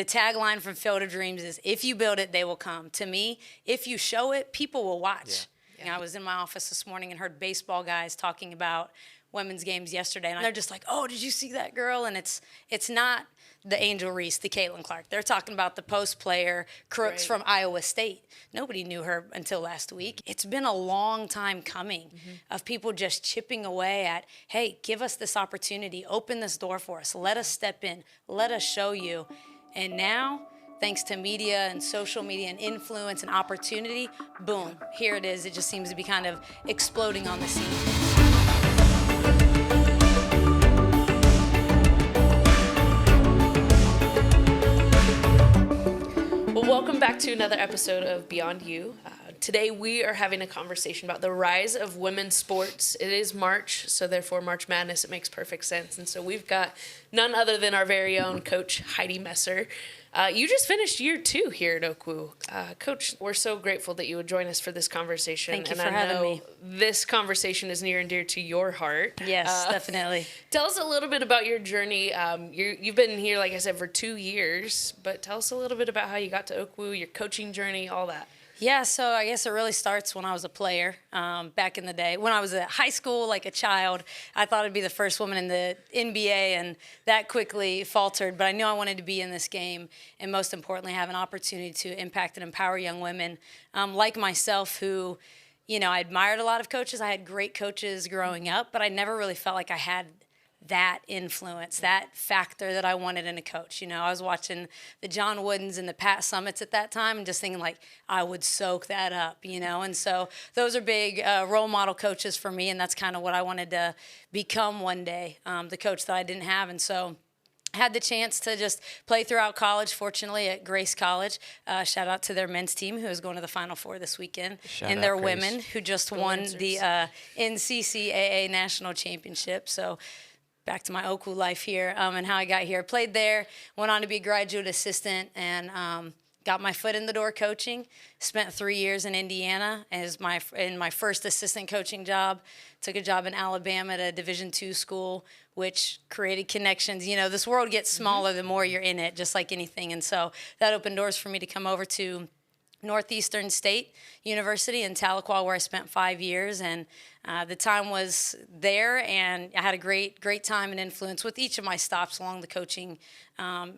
the tagline from Field of Dreams is, if you build it, they will come. To me, if you show it, people will watch. Yeah. You know, I was in my office this morning and heard baseball guys talking about women's games yesterday, and they're just like, oh, did you see that girl? And it's not the Angel Reese, the Caitlin Clark. They're talking about the post player, Crooks from Iowa State. Nobody knew her until last week. It's been a long time coming of people just chipping away at, hey, give us this opportunity, open this door for us, let us step in, let us show you. And now, thanks to media and social media and influence and opportunity, boom, here it is. It just seems to be kind of exploding on the scene. Welcome back to another episode of BeyondU. Today we are having a conversation about the rise of women's sports. It is March, so therefore March Madness, it makes perfect sense. And so we've got none other than our very own Coach Heidi Messer. You just finished year 2 here at Oakwood. Coach, we're so grateful that you would join us for this conversation. Thank you for having me. This conversation is near and dear to your heart. Yes, definitely. Tell us a little bit about your journey. You've been here, like I said, for 2 years, but tell us a little bit about how you got to Oakwood, your coaching journey, all that. Yeah, so I guess it really starts when I was a player back in the day. When I was at high school, like a child, I thought I'd be the first woman in the NBA, and that quickly faltered. But I knew I wanted to be in this game, and most importantly, have an opportunity to impact and empower young women like myself who, you know, I admired a lot of coaches. I had great coaches growing up, but I never really felt like I had that influence, that factor that I wanted in a coach. You know, I was watching the John Woodens and the Pat Summits at that time and just thinking like, I would soak that up, you know? And so those are big role model coaches for me, and that's kind of what I wanted to become one day, the coach that I didn't have. And so I had the chance to just play throughout college, fortunately, at Grace College. Shout out to their men's team, who is going to the Final Four this weekend, and their women, who just won the NCAA National Championship. So back to my Oakwood life here and how I got here. Played there, went on to be a graduate assistant, and got my foot in the door coaching. Spent 3 years in Indiana as my first assistant coaching job. Took a job in Alabama at a Division II school, which created connections. You know, this world gets smaller the more you're in it, just like anything. And so that opened doors for me to come over to Northeastern State University in Tahlequah, where I spent 5 years, and the time was there, and I had a great time and influence with each of my stops along the coaching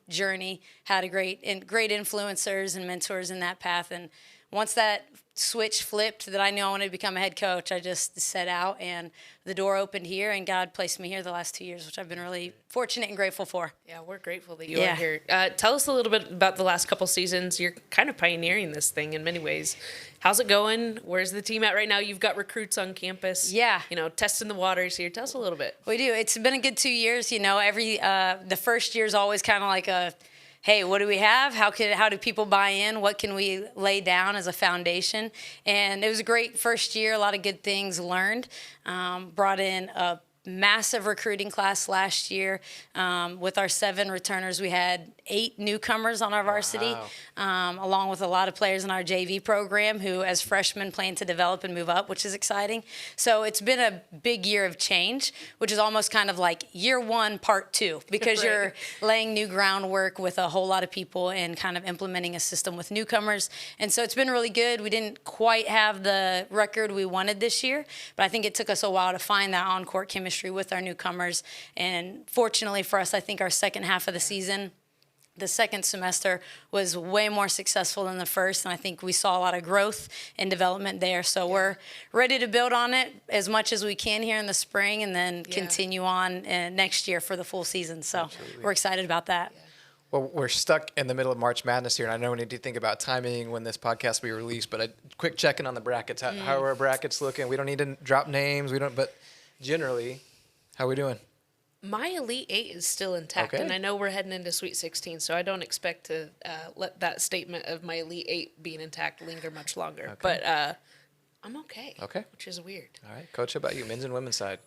journey. Had great influencers and mentors in that path, and once that switch flipped that I knew I wanted to become a head coach, I just set out, and the door opened here, and God placed me here the last 2 years, which I've been really fortunate and grateful for. Yeah, we're grateful that you are here. Tell us a little bit about the last couple seasons. You're kind of pioneering this thing in many ways. How's it going? Where's the team at right now? You've got recruits on campus. Yeah. You know, testing the waters here. Tell us a little bit. We do. It's been a good 2 years. You know, the first year is always kind of like a, hey, what do we have? How do people buy in? What can we lay down as a foundation? And it was a great first year, a lot of good things learned. Brought in a massive recruiting class last year. With our 7 returners, we had 8 newcomers on our varsity, along with a lot of players in our JV program who, as freshmen, plan to develop and move up, which is exciting. So it's been a big year of change, which is almost kind of like year 1, part 2, because you're laying new groundwork with a whole lot of people and kind of implementing a system with newcomers. And so it's been really good. We didn't quite have the record we wanted this year, but I think it took us a while to find that on-court chemistry with our newcomers. And fortunately for us, I think our second half of the season, the second semester, was way more successful than the first, and I think we saw a lot of growth and development there. So we're ready to build on it as much as we can here in the spring, and then continue on next year for the full season. So we're excited about that. Well, we're stuck in the middle of March Madness here, and I know we need to think about timing when this podcast will be released, but a quick check-in on the brackets. How are our brackets looking? We don't need to drop names, but generally, how are we doing? My Elite 8 is still intact, and I know we're heading into Sweet 16, so I don't expect to let that statement of my Elite 8 being intact linger much longer. But I'm okay, which is weird. All right. Coach, how about you, men's and women's side?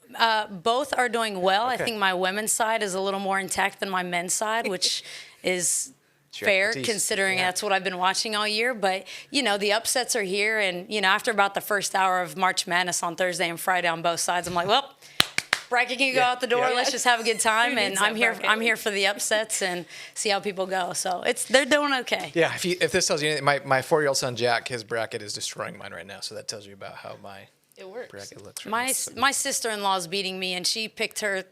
Both are doing well. I think my women's side is a little more intact than my men's side, which is fair considering that's what I've been watching all year. But, you know, the upsets are here, and, you know, after about the first hour of March Madness on Thursday and Friday on both sides, I'm like, well, bracket can go out the door. Yeah. Let's just have a good time. Who And needs I'm that here. bracket? I'm here for the upsets and see how people go. So they're doing okay. Yeah, if this tells you anything, my 4-year-old son Jack, his bracket is destroying mine right now. So that tells you about how my It works. bracket looks. Right My now. my sister-in-law is beating me, and she picked her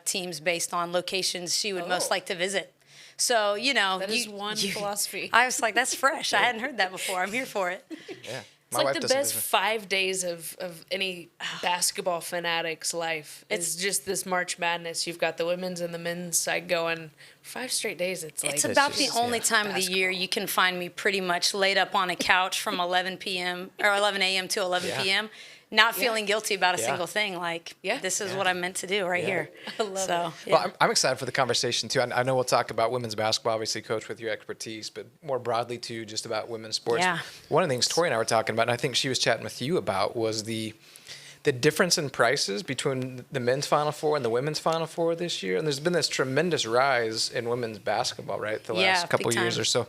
teams based on locations she would most Oh. like to visit. So That is one philosophy. I was like, that's fresh. I hadn't heard that before. I'm here for it. Yeah, It's like the best 5 days of any basketball fanatic's life. It's just this March Madness. You've got the women's and the men's side going 5 straight days. It's like It's about the just- only yeah, time of the year you can find me pretty much laid up on a couch from 11 p.m. or 11 a.m. to 11 Yeah. p.m. Not feeling guilty about a Yeah. single thing. Like, Yeah. this is what I'm meant to do right here. I love so, it. yeah. Well, I'm excited for the conversation too. I know we'll talk about women's basketball, obviously, Coach, with your expertise, but more broadly too, just about women's sports. Yeah. One of the things Tori and I were talking about, and I think she was chatting with you about, was the difference in prices between the men's Final Four and the women's Final Four this year. And there's been this tremendous rise in women's basketball, right, the last couple big years time. or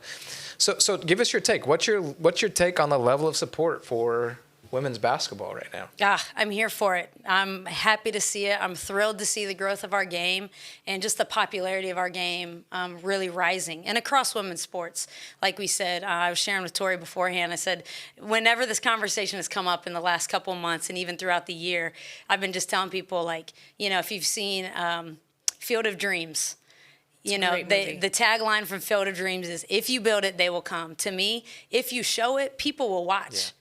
so. So give us your take. What's your take on the level of support for women's basketball right now? I'm here for it. I'm happy to see it. I'm thrilled to see the growth of our game and just the popularity of our game really rising. And across women's sports, like we said, I was sharing with Tori beforehand. I said, whenever this conversation has come up in the last couple of months and even throughout the year, I've been just telling people, like, if you've seen Field of Dreams, a great movie. the tagline from Field of Dreams is, if you build it, they will come. To me, if you show it, people will watch.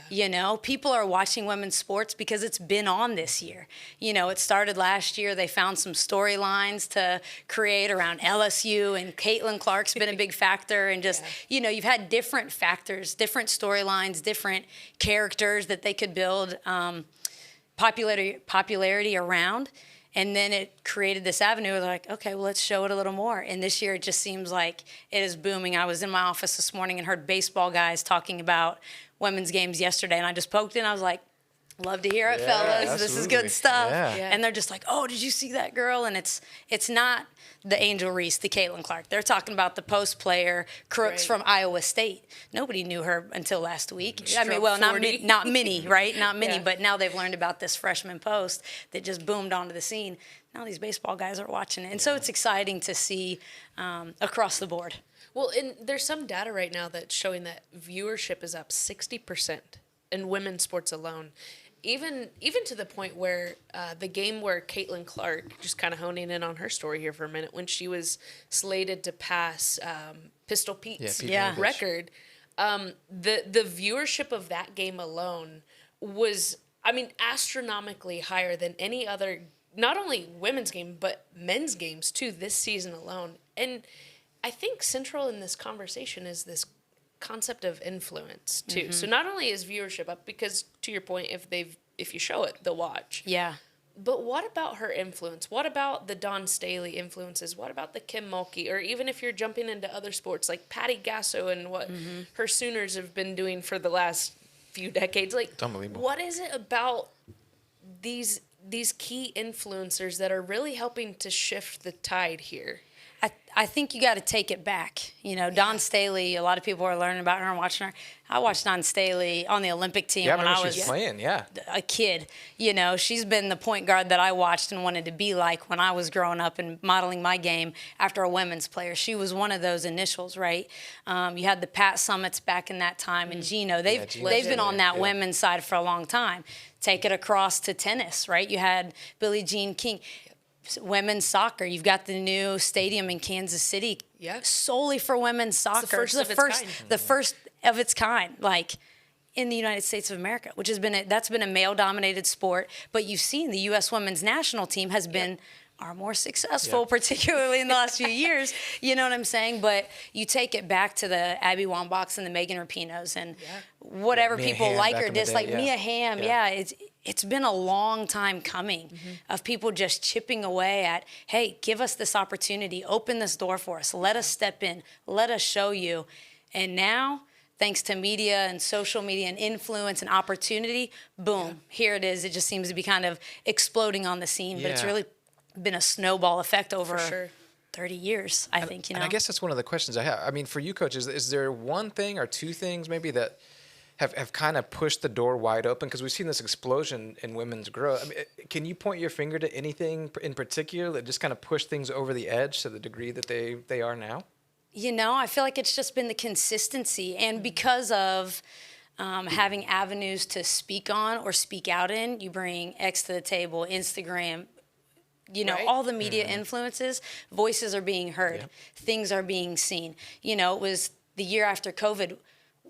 Yeah. People are watching women's sports because it's been on this year. It started last year. They found some storylines to create around LSU, and Caitlin Clark's been a big factor. And just, you've had different factors, different storylines, different characters that they could build popularity around. And then it created this avenue of like, okay, well, let's show it a little more. And this year it just seems like it is booming. I was in my office this morning and heard baseball guys talking about women's games yesterday. And I just poked in. I was like, love to hear it, Yeah, fellas. This is absolutely. good stuff. Yeah. Yeah. And they're just like, oh, did you see that girl? And it's not the Angel Reese, the Caitlin Clark. They're talking about the post player, Crooks Right. from Iowa State. Nobody knew her until last week. I mean, Stroke well, not 40. not many, right? Not many, Yeah. but now they've learned about this freshman post that just boomed onto the scene. Now these baseball guys are watching it. And so it's exciting to see across the board. Well, and there's some data right now that's showing that viewership is up 60% in women's sports alone. Even to the point where the game where Caitlin Clark, just kind of honing in on her story here for a minute, when she was slated to pass Pistol Pete's Pete Yeah. Maravich. record, the viewership of that game alone was, astronomically higher than any other, not only women's game, but men's games too, this season alone. And I think central in this conversation is this concept of influence too. Mm-hmm. So not only is viewership up, because to your point, if you show it, they'll watch. Yeah. But what about her influence? What about the Dawn Staley influences? What about the Kim Mulkey? Or even if you're jumping into other sports like Patty Gasso and what her Sooners have been doing for the last few decades. Like, It's unbelievable. what is it about these key influencers that are really helping to shift the tide here? I think you got to take it back. Dawn Staley, a lot of people are learning about her and watching her. I watched Dawn Staley on the Olympic team Yeah, when I I know was she's playing. Yeah. a kid. She's been the point guard that I watched and wanted to be like when I was growing up and modeling my game after a women's player. She was one of those initials, right? You had the Pat Summits back in that time, and Gino. They've been on that women's side for a long time. Take it across to tennis, right? You had Billie Jean King. Women's soccer. You've got the new stadium in Kansas City, solely for women's soccer. first of its kind. The first of its kind, like in the United States of America, which has been that's been a male-dominated sport. But you've seen the U.S. women's national team has been are more successful, particularly in the last few years. You know what I'm saying? But you take it back to the Abby Wambachs and the Megan Rapinos and whatever Mia people Hamm like back or in the dislike. day, Mia Hamm, it's been a long time coming of people just chipping away at, hey, give us this opportunity, open this door for us, let us step in, let us show you. And now, thanks to media and social media and influence and opportunity, boom, here it is. It just seems to be kind of exploding on the scene, but it's Yeah. really been a snowball effect over sure. 30 years, I think, And I guess that's one of the questions I have. I mean, for you, coaches, is there one thing or two things maybe that have kind of pushed the door wide open, because we've seen this explosion in women's growth. I mean, can you point your finger to anything in particular that just kind of pushed things over the edge to the degree that they are now? You know, I feel like it's just been the consistency, and because of having avenues to speak on or speak out in, you bring X to the table, Instagram, you know, Right. all the media influences, voices are being heard, things are being seen. You know, it was the year after COVID,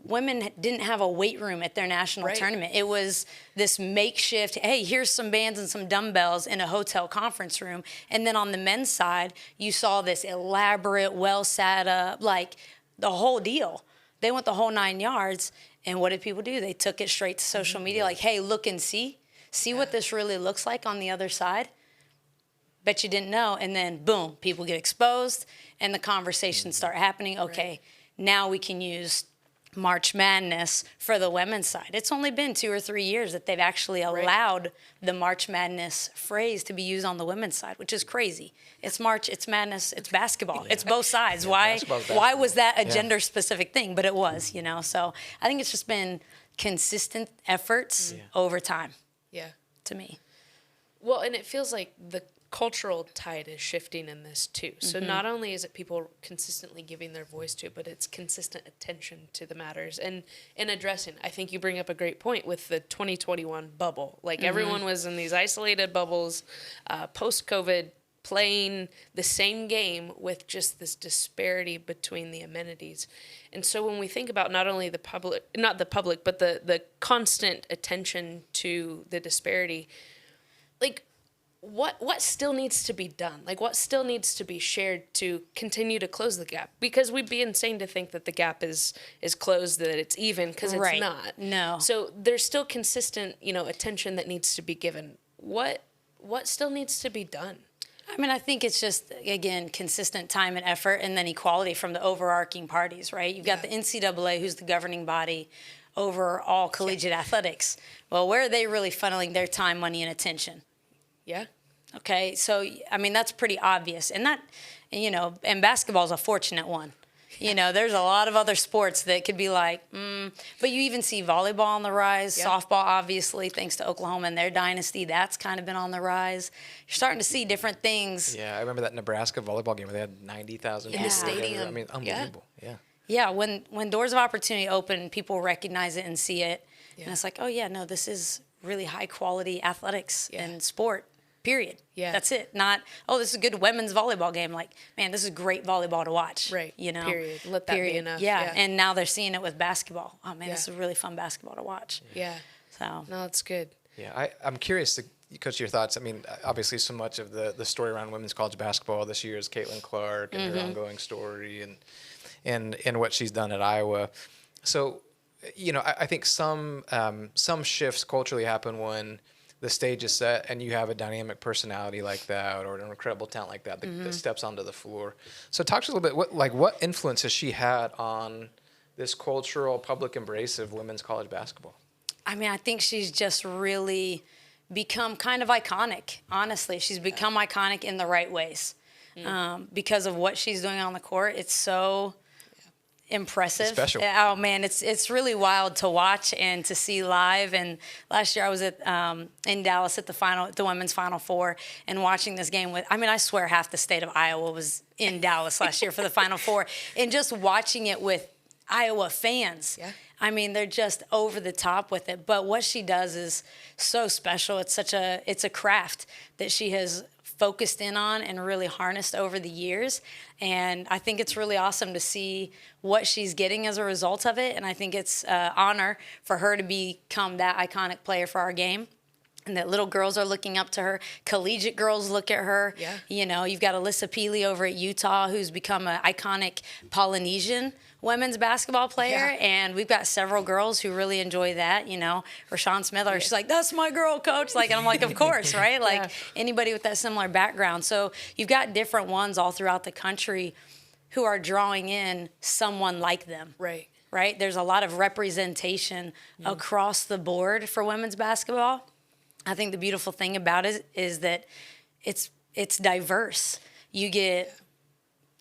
women didn't have a weight room at their national Right. tournament. It was this makeshift, hey, here's some bands and some dumbbells in a hotel conference room. And then on the men's side, you saw this elaborate, well set up, like the whole deal. They went the whole 9 yards. And what did people do? They took it straight to social media, like, hey, look and see what this really looks like on the other side. Bet you didn't know. And then boom, people get exposed and the conversations start happening. Okay, now we can use March Madness for the women's side. It's only been 2 or 3 years that they've actually allowed the March Madness phrase to be used on the women's side, which is crazy. It's March, it's Madness, it's basketball. It's both sides. Why was that a gender specific thing? But it was, you know. So I think it's just been consistent efforts over time Yeah. to me. Well, and it feels like the cultural tide is shifting in this too. So not only is it people consistently giving their voice to it, but it's consistent attention to the matters and addressing. I think you bring up a great point with the 2021 bubble. Like everyone was in these isolated bubbles, post-COVID, playing the same game with just this disparity between the amenities. And so when we think about not only not the public, but the constant attention to the disparity, like, what still needs to be done? Like, what still needs to be shared to continue to close the gap? Because we'd be insane to think that the gap is closed, that it's even, because it's not. No. So there's still consistent, you know, attention that needs to be given. What still needs to be done? I mean, I think it's just, again, consistent time and effort, and then equality from the overarching parties, right? You've got the NCAA, who's the governing body over all collegiate athletics. Well, where are they really funneling their time, money, and attention? Yeah. Okay, so, I mean, that's pretty obvious. And that, you know, and basketball is a fortunate one. You know, there's a lot of other sports that could be like, but you even see volleyball on the rise, softball, obviously, thanks to Oklahoma and their dynasty, that's kind of been on the rise. You're starting to see different things. Yeah, I remember that Nebraska volleyball game where they had 90,000 In the stadium. I mean, unbelievable. Yeah. Yeah, when doors of opportunity open, people recognize it and see it. And it's like, oh, yeah, no, this is really high quality athletics and sport, period. Yeah. That's it. Not, oh, this is a good women's volleyball game. Like, man, this is great volleyball to watch. Right. You know? Period. Let that be enough. Yeah. And now they're seeing it with basketball. Oh, man, this is really fun basketball to watch. Yeah. So. No, that's good. Yeah, I'm curious to coach your thoughts. I mean, obviously, so much of the story around women's college basketball this year is Caitlin Clark and her ongoing story and what she's done at Iowa. So, you know, I think some shifts culturally happen when the stage is set and you have a dynamic personality like that or an incredible talent like that that steps onto the floor. So talk to us a little bit, what influence has she had on this cultural public embrace of women's college basketball? I mean, I think she's just really become kind of iconic, honestly. She's become iconic in the right ways because of what she's doing on the court. It's so impressive. It's special. Oh, man, it's really wild to watch and to see live. And last year I was in Dallas at the women's Final Four and watching this game with, I mean, I swear half the state of Iowa was in Dallas last year for the Final Four. And just watching it with Iowa fans. Yeah. I mean, they're just over the top with it. But what she does is so special. It's a craft that she has focused in on and really harnessed over the years. And I think it's really awesome to see what she's getting as a result of it. And I think it's an honor for her to become that iconic player for our game. And that little girls are looking up to her. Collegiate girls look at her. Yeah. You know, you've got Alyssa Peely over at Utah, who's become an iconic Polynesian women's basketball player. Yeah. And we've got several girls who really enjoy that. You know, Rashawn Smith, she's like, that's my girl, coach. Like, and I'm like, of course, right? Like anybody with that similar background. So you've got different ones all throughout the country who are drawing in someone like them. Right? There's a lot of representation across the board for women's basketball. I think the beautiful thing about it is that it's diverse. You get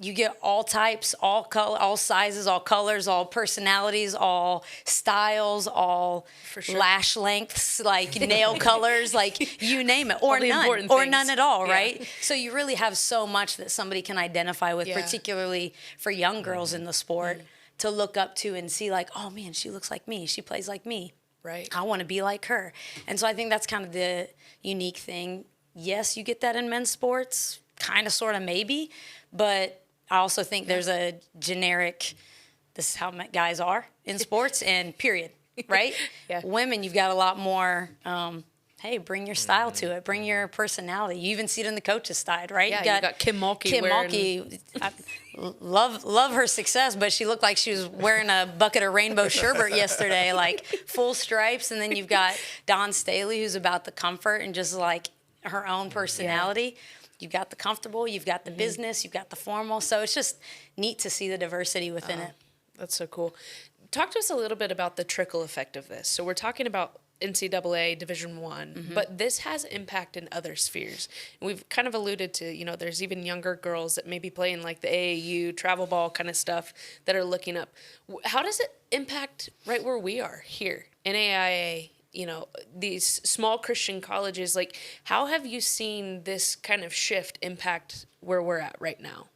you get all types, all all sizes, all colors, all personalities, all styles, all lash lengths, like nail colors, like you name it, or none at all, right? So you really have so much that somebody can identify with, particularly for young girls in the sport, to look up to and see like, oh man, she looks like me, she plays like me. Right. I want to be like her. And so I think that's kind of the unique thing. Yes, you get that in men's sports, kind of, sort of, maybe, but I also think there's a generic, this is how guys are in sports, and period, right? Women, you've got a lot more, hey, bring your style to it. Bring your personality. You even see it in the coaches' side, right? Yeah, you got Kim Mulkey. Kim Mulkey, I love her success, but she looked like she was wearing a bucket of rainbow sherbet yesterday, like full stripes. And then you've got Dawn Staley, who's about the comfort and just like her own personality. You've got the comfortable, you've got the business, you've got the formal. So it's just neat to see the diversity within it. That's so cool. Talk to us a little bit about the trickle effect of this. So we're talking about NCAA Division I, but this has impact in other spheres. And we've kind of alluded to, you know, there's even younger girls that may be playing like the AAU, travel ball kind of stuff that are looking up. How does it impact right where we are here, NAIA, you know, these small Christian colleges? Like, how have you seen this kind of shift impact where we're at right now?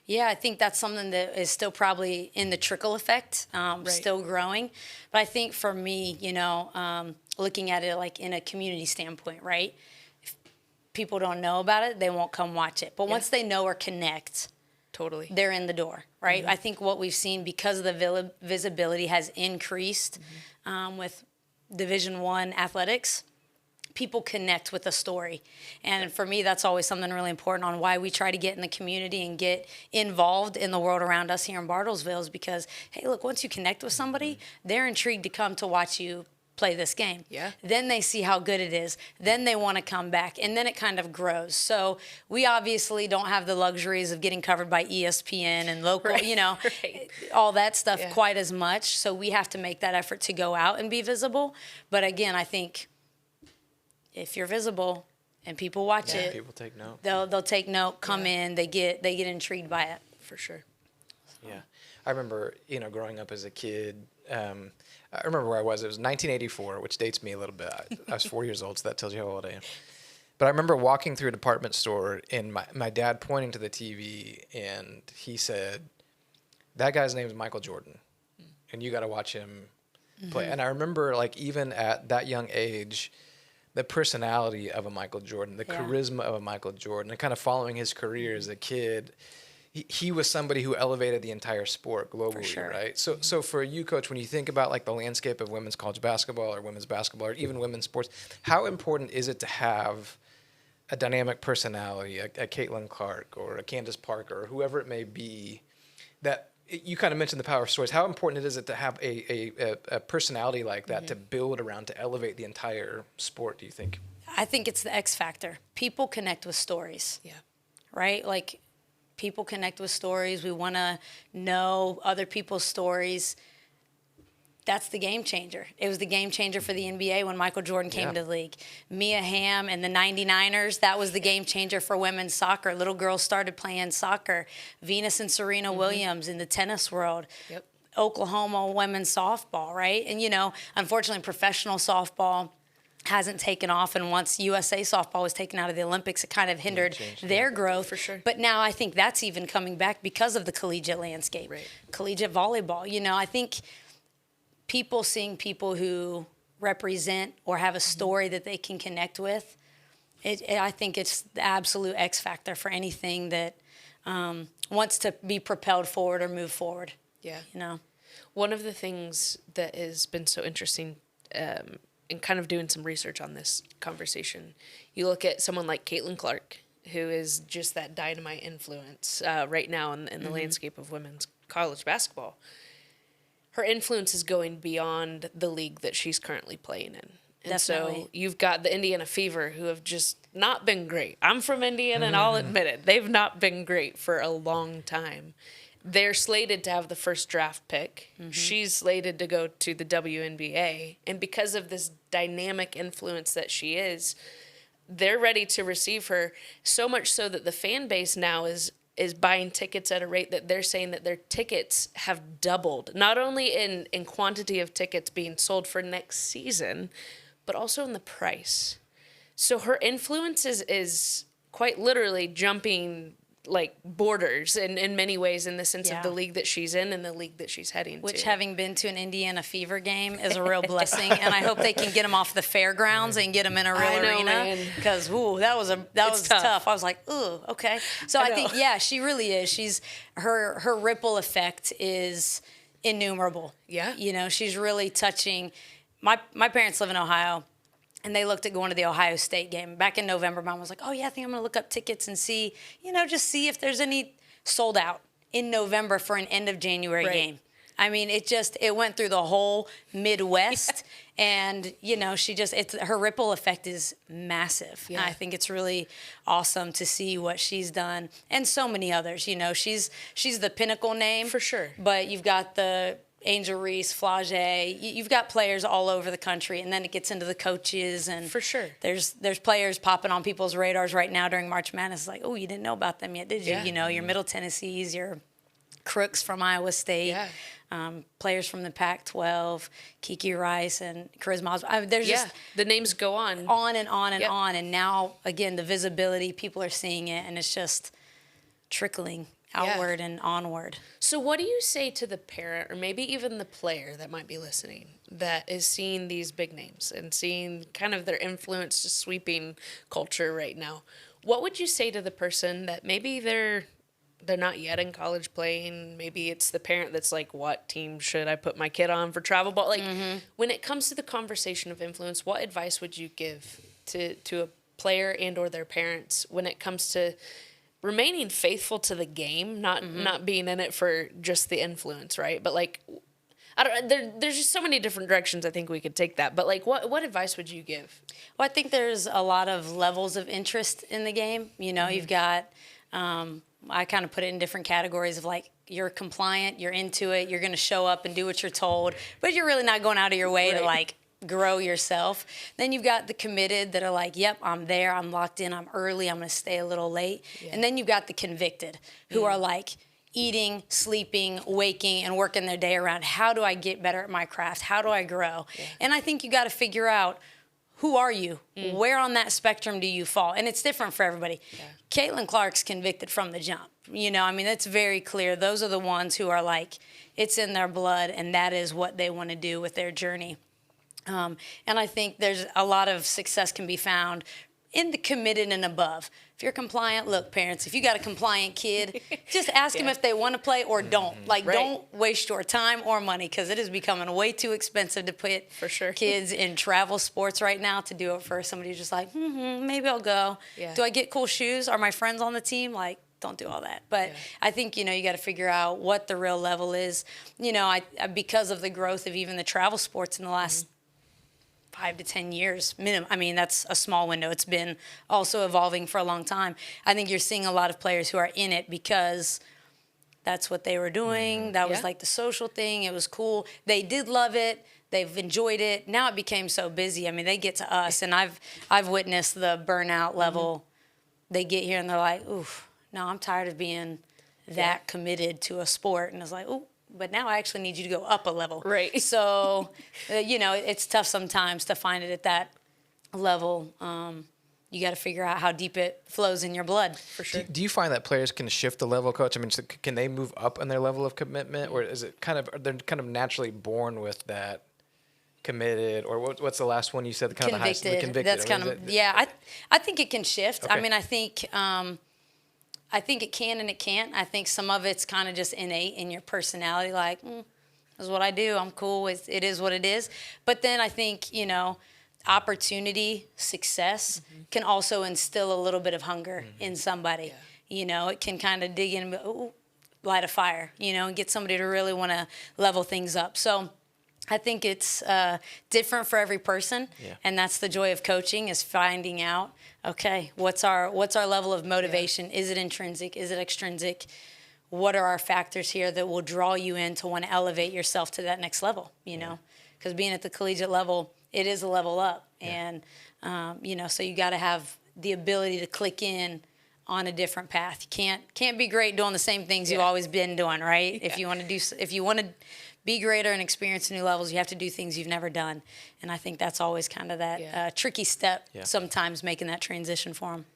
Yeah, I think that's something that is still probably in the trickle effect, still growing. But I think for me, you know, looking at it like in a community standpoint, right? If people don't know about it, they won't come watch it. But once they know or connect, they're in the door, right? I think what we've seen, because of the visibility has increased with Division I athletics, people connect with a story. And for me, that's always something really important on why we try to get in the community and get involved in the world around us here in Bartlesville, is because, hey, look, once you connect with somebody, they're intrigued to come to watch you play this game. Then they see how good it is. Then they want to come back. And then it kind of grows. So we obviously don't have the luxuries of getting covered by ESPN and local, you know, all that stuff quite as much. So we have to make that effort to go out and be visible. But again, I think if you're visible and people watch it, people take note. They'll take note, come in, they get intrigued by it. For sure. Yeah. I remember, you know, growing up as a kid, I remember where I was. It was 1984, which dates me a little bit. I was 4 years old, so that tells you how old I am. But I remember walking through a department store and my dad pointing to the TV, and he said, that guy's name is Michael Jordan, and you got to watch him play. And I remember, like, even at that young age, the personality of a Michael Jordan, the charisma of a Michael Jordan, and kind of following his career as a kid. He was somebody who elevated the entire sport globally, right? So for you, Coach, when you think about like the landscape of women's college basketball or women's basketball or even women's sports, how important is it to have a dynamic personality, a Caitlin Clark or a Candace Parker or whoever it may be, that you kind of mentioned the power of stories. How important is it to have a personality like that to build around, to elevate the entire sport, do you think? I think it's the X factor. People connect with stories. Right? Like, people connect with stories. We want to know other people's stories. That's the game changer. It was the game changer for the NBA when Michael Jordan came to the league. Mia Hamm and the 99ers, that was the game changer for women's soccer. Little girls started playing soccer. Venus and Serena Williams in the tennis world. Oklahoma women's softball, right? And, you know, unfortunately, professional softball hasn't taken off, and once USA softball was taken out of the Olympics, it kind of hindered their growth. For sure. But now I think that's even coming back because of the collegiate landscape. Collegiate volleyball, you know, I think seeing people who represent or have a story that they can connect with, I think it's the absolute X factor for anything that wants to be propelled forward or move forward. You know, one of the things that has been so interesting, and kind of doing some research on this conversation, you look at someone like Caitlin Clark, who is just that dynamite influence right now in the landscape of women's college basketball. Her influence is going beyond the league that she's currently playing in. And so you've got the Indiana Fever, who have just not been great. I'm from Indiana, and I'll admit it. They've not been great for a long time. They're slated to have the first draft pick. She's slated to go to the WNBA. And because of this dynamic influence that she is, they're ready to receive her, so much so that the fan base now is is buying tickets at a rate that they're saying that their tickets have doubled, not only in quantity of tickets being sold for next season, but also in the price. So her influence is quite literally jumping like borders in many ways, in the sense of the league that she's in and the league that she's heading to. Which, having been to an Indiana Fever game, is a real blessing, and I hope they can get them off the fairgrounds and get them in a real arena, because that was tough. I was like, ooh, okay. So I think she really is. She's her ripple effect is innumerable. Yeah, you know, she's really touching. My parents live in Ohio. And they looked at going to the Ohio State game. Back in November, Mom was like, oh, yeah, I think I'm going to look up tickets and see, just see if there's any sold out in November for an end of January game. I mean, it went through the whole Midwest. And, her ripple effect is massive. Yeah. And I think it's really awesome to see what she's done. And so many others, she's the pinnacle name. For sure. But you've got the Angel Reese, Flage, you've got players all over the country, and then it gets into the coaches, and for sure, there's players popping on people's radars right now during March Madness. Like, oh, you didn't know about them yet, did you? Yeah. Your Middle Tennessees, your Crooks from Iowa State, players from the Pac-12, Kiki Rice and Charisma Osborne. There's just the names go on and on and on, and now again the visibility, people are seeing it, and it's just trickling outward and onward. So what do you say to the parent, or maybe even the player that might be listening, that is seeing these big names and seeing kind of their influence just sweeping culture right now? What would you say to the person that maybe they're not yet in college playing? Maybe it's the parent that's like, what team should I put my kid on for travel ball? Like, when it comes to the conversation of influence, what advice would you give to a player and or their parents when it comes to remaining faithful to the game, not being in it for just the influence, right? But like, there's just so many different directions I think we could take that. But like, what advice would you give? Well, I think there's a lot of levels of interest in the game. You've got, I kind of put it in different categories of like, you're compliant, you're into it, you're going to show up and do what you're told, but you're really not going out of your way to like grow yourself. Then you've got the committed that are like, yep, I'm there, I'm locked in, I'm early, I'm going to stay a little late. Yeah. And then you've got the convicted who are like eating, sleeping, waking, and working their day around, how do I get better at my craft? How do I grow? Yeah. And I think you got to figure out, who are you? Where on that spectrum do you fall? And it's different for everybody. Yeah. Caitlin Clark's convicted from the jump. It's very clear. Those are the ones who are like, it's in their blood, and that is what they want to do with their journey. And I think there's a lot of success can be found in the committed and above. If you're compliant, look, parents, if you got a compliant kid, just ask them if they want to play or don't. Like, don't waste your time or money, because it is becoming way too expensive to put kids in travel sports right now to do it for somebody who's just like, maybe I'll go. Yeah. Do I get cool shoes? Are my friends on the team? Like, don't do all that. But I think, you got to figure out what the real level is. I because of the growth of even the travel sports in the last 5 to 10 years minimum. I mean, that's a small window. It's been also evolving for a long time. I think you're seeing a lot of players who are in it because that's what they were doing. That was like the social thing. It was cool. They did love it. They've enjoyed it. Now it became so busy. I mean, they get to us, and I've witnessed the burnout level. They get here and they're like, oof, no, I'm tired of being that committed to a sport. And it's like, ooh, but now I actually need you to go up a level. Right. So, it's tough sometimes to find it at that level. You got to figure out how deep it flows in your blood, for sure. Do you find that players can shift the level, Coach? I mean, so can they move up in their level of commitment, or is it they're kind of naturally born with that committed, or what's the last one you said? The convicted. Convicted. That's kind of I think it can shift. Okay. I mean, I think it can and it can't. I think some of it's kind of just innate in your personality, like, this is what I do. I'm cool. It is what it is. But then I think, opportunity, success can also instill a little bit of hunger in somebody. Yeah. It can kind of dig in and light a fire, and get somebody to really want to level things up. So I think it's different for every person, and that's the joy of coaching, is finding out, okay, what's our level of motivation? Yeah. Is it intrinsic? Is it extrinsic? What are our factors here that will draw you in to want to elevate yourself to that next level? Because being at the collegiate level, it is a level up, and so you got to have the ability to click in on a different path. You can't be great doing the same things you've always been doing, right? Yeah. If you want to be greater and experience new levels, you have to do things you've never done. And I think that's always kind of that tricky step sometimes, making that transition for them.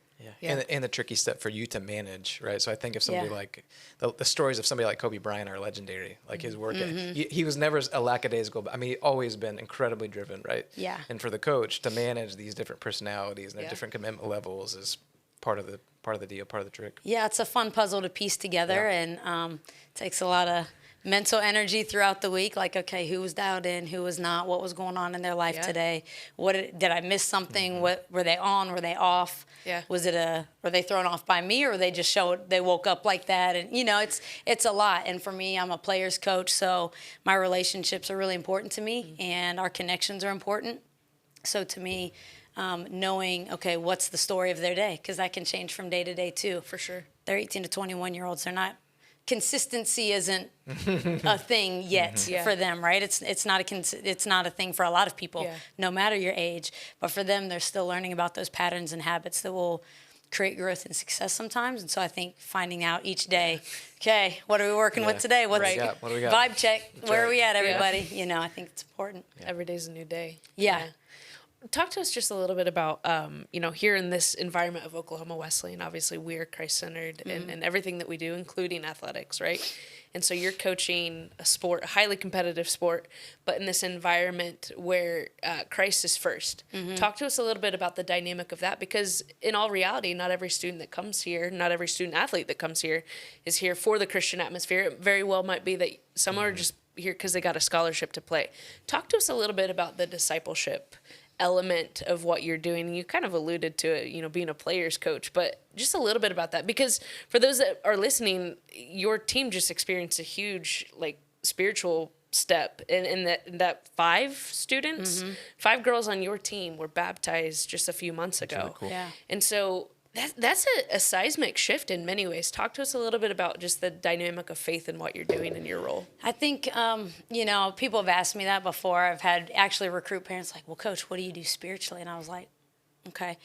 Yeah. And the tricky step for you to manage, right? So I think if somebody like the stories of somebody like Kobe Bryant are legendary. Like his work, he was never a lackadaisical. I mean, he always been incredibly driven, right? Yeah. And for the coach to manage these different personalities and their different commitment levels is part of the deal, part of the trick. Yeah, it's a fun puzzle to piece together, and takes a lot of mental energy throughout the week. Like, okay, who was dialed in, who was not, what was going on in their life today? Did I miss something? What were they on? Were they off? Yeah. Were they thrown off by me, or were they just they woke up like that? And it's a lot. And for me, I'm a player's coach, so my relationships are really important to me, and our connections are important. So to me, knowing, okay, what's the story of their day? Because that can change from day to day too. For sure. They're 18 to 21-year-olds. They're not. Consistency isn't a thing yet for them, right? It's not a thing for a lot of people, no matter your age. But for them, they're still learning about those patterns and habits that will create growth and success sometimes. And so I think finding out each day, okay, what are we working with today? What do we got? Vibe check. Where are we at, everybody? I think it's important. Every day's a new day. Yeah. Talk to us just a little bit about, here in this environment of Oklahoma Wesleyan, obviously we're Christ-centered and everything that we do, including athletics, right? And so you're coaching a sport, a highly competitive sport, but in this environment where Christ is first. Talk to us a little bit about the dynamic of that, because in all reality, not every student that comes here, not every student athlete that comes here is here for the Christian atmosphere. It very well might be that some are just here because they got a scholarship to play. Talk to us a little bit about the discipleship element of what you're doing. You kind of alluded to it, being a player's coach, but just a little bit about that, because for those that are listening, your team just experienced a huge spiritual step in that 5 students, 5 girls on your team were baptized just a few months ago. Really cool. Yeah. And so that's a seismic shift in many ways. Talk to us a little bit about just the dynamic of faith and what you're doing in your role. I think, people have asked me that before. I've had actually recruit parents like, well, Coach, what do you do spiritually? And I was like, okay.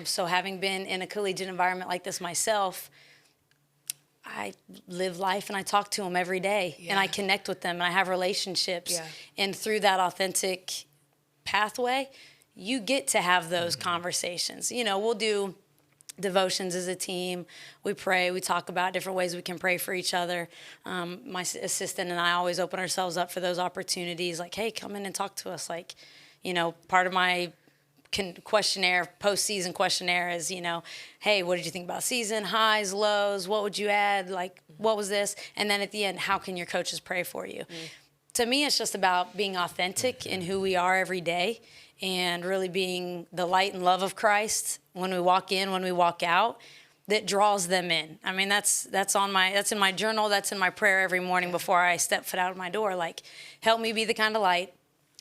So having been in a collegiate environment like this myself, I live life and I talk to them every day and I connect with them and I have relationships. Yeah. And through that authentic pathway, you get to have those conversations. We'll do devotions as a team. We pray. We talk about different ways we can pray for each other. My assistant and I always open ourselves up for those opportunities. Like, hey, come in and talk to us. Part of my questionnaire, post-season questionnaire is, hey, what did you think about season? Highs, lows, what would you add? What was this? And then at the end, how can your coaches pray for you? To me, it's just about being authentic in who we are every day and really being the light and love of Christ when we walk in, when we walk out, that draws them in. I mean, that's in my journal, that's in my prayer every morning before I step foot out of my door. Help me be the kind of light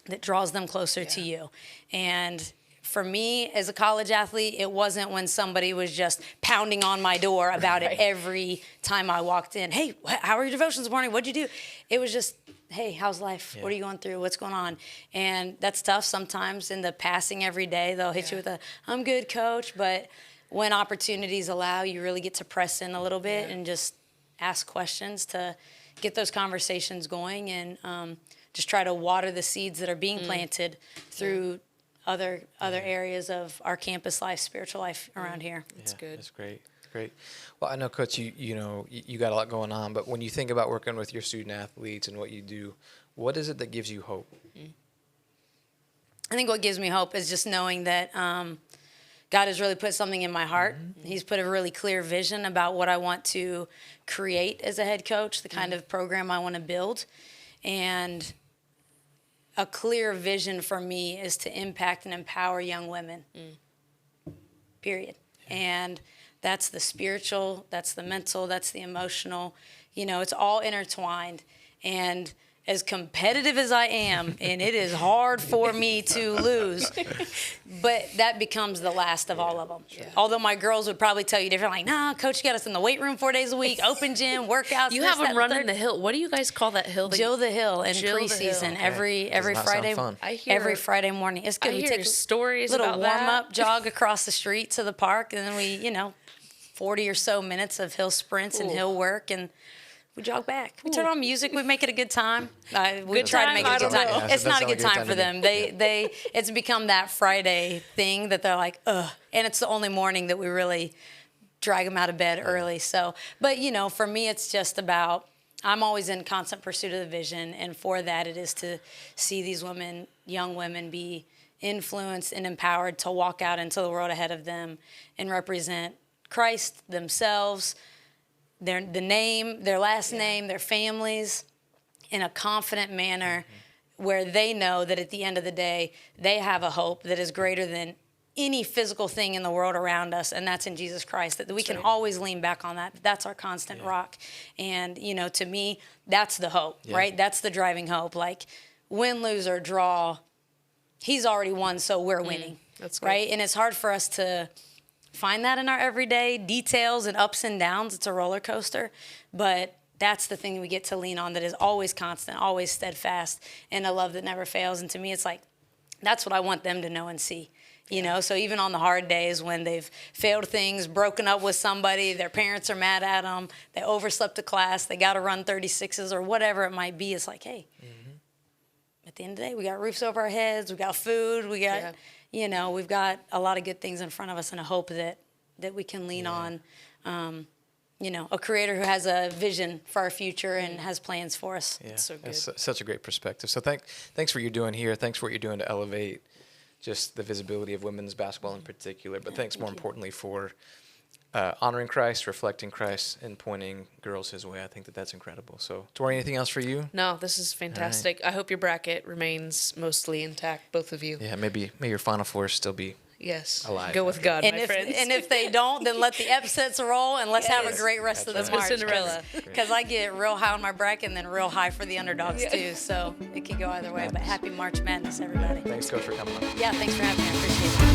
that draws them closer to you. And for me, as a college athlete, it wasn't when somebody was just pounding on my door about it every time I walked in. Hey, how are your devotions this morning? What'd you do? It was just, hey, how's life? What are you going through? What's going on? And that's tough sometimes in the passing every day. They'll hit you with I'm good, Coach. But when opportunities allow, you really get to press in a little bit and just ask questions to get those conversations going and just try to water the seeds that are being planted through other areas of our campus life, spiritual life around here. It's good. That's great. Great. Well, I know, Coach, you got a lot going on, but when you think about working with your student athletes and what you do, what is it that gives you hope? I think what gives me hope is just knowing that God has really put something in my heart. He's put a really clear vision about what I want to create as a head coach, the kind of program I want to build. And a clear vision for me is to impact and empower young women, period. And that's the spiritual, that's the mental, that's the emotional. It's all intertwined. And as competitive as I am, and it is hard for me to lose, but that becomes the last of all of them. Yeah. Although my girls would probably tell you different, nah, Coach, you got us in the weight room 4 days a week, open gym, workouts. You have them running the hill. What do you guys call that hill? Jill the Hill in preseason. Every Friday, every Friday morning. It's good. We take stories little about warm up jog across the street to the park, and then we, 40 or so minutes of hill sprints and hill work, and we jog back. We turn on music. We make it a good time. We Good try to time? make it I a good don't time. know. Yeah, It's that not a sounds good like a time good for time them. It's become that Friday thing that they're like, ugh. And it's the only morning that we really drag them out of bed early. So, but for me, it's just about, I'm always in constant pursuit of the vision. And for that, it is to see these women, young women, be influenced and empowered to walk out into the world ahead of them and represent Christ, themselves, their last name, their families, in a confident manner, where they know that at the end of the day, they have a hope that is greater than any physical thing in the world around us, and that's in Jesus Christ, that we can always lean back on that. That's our constant rock. And, to me, that's the hope, right? That's the driving hope. Like, win, lose, or draw, he's already won, so we're winning, that's good. right? And it's hard for us to find that in our everyday details and ups and downs. It's a roller coaster, but that's the thing we get to lean on, that is always constant, always steadfast, and a love that never fails. And to me, it's like, that's what I want them to know and see. So even on the hard days when they've failed things, broken up with somebody, their parents are mad at them, they overslept a class, they got to run 36s or whatever it might be, it's like, hey, at the end of the day, we got roofs over our heads, we got food, we got, we've got a lot of good things in front of us, and a hope that we can lean on. A creator who has a vision for our future and has plans for us. Yeah, so good. that's such a great perspective. So thanks for what you're doing here. Thanks for what you're doing to elevate just the visibility of women's basketball in particular. But thanks more importantly for honoring Christ, reflecting Christ, and pointing girls his way. I think that's incredible. So, Tori, anything else for you? No, this is fantastic. I hope your bracket remains mostly intact, both of you. Yeah, may your Final Four still be Yes. alive. Go with God, And my friends. if they don't, then let the upsets roll, and let's have a great rest of the That's March. right. Cinderella. Because I get real high on my bracket and then real high for the underdogs too. So it could go either way. But happy March Madness, everybody. Thanks, Coach, for coming on. Yeah, thanks for having me. I appreciate it.